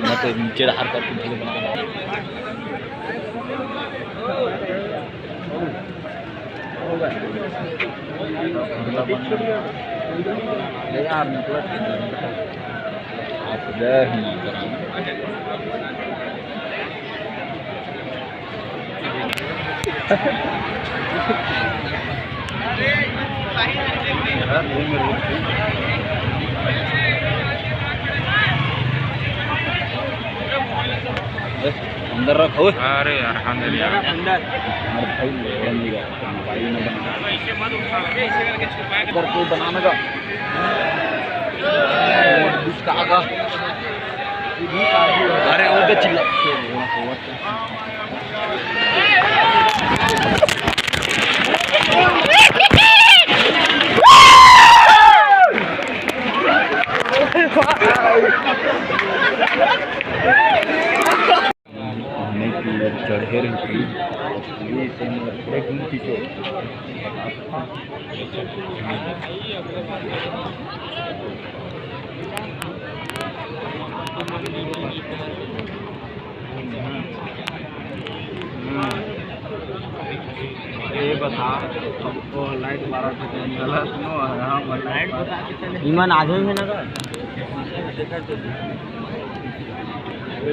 मत नीचे हार कर यार अंदर रखो। अरे यार अंदर कोई बनाने का अरे वो तो चिल्ला चढ़े रही ये बता तो लाइट मारा गलत नो हां लाइट बता के चले ईमान आगे है ना का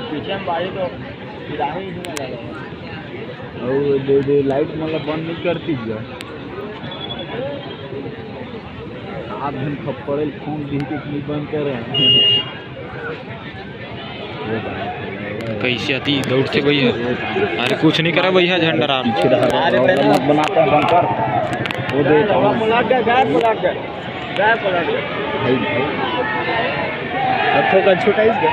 पीछे हम बाड़ी तो ही ना लगा और दे लाइट मतलब बंद नहीं करती जा आप दिन खप्पड़े फोन दिन के नहीं बंद कर रहे हैं कैसे आती दौड़ते भैया। अरे कुछ नहीं करा भैया झंडा बनाता बनकर वो दे अच्छा का छोटा इसका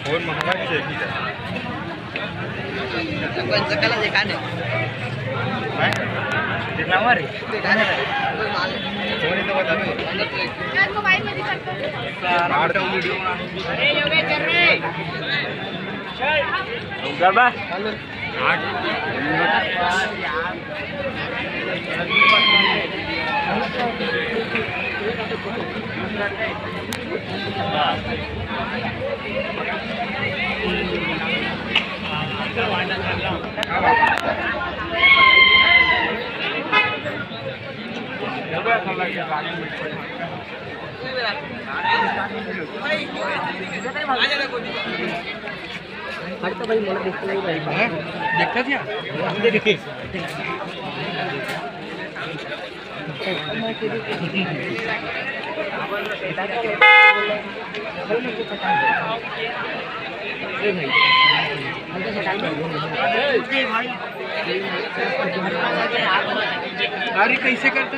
फोन महंगा वीडियो देखता क्या अरे कैसे करते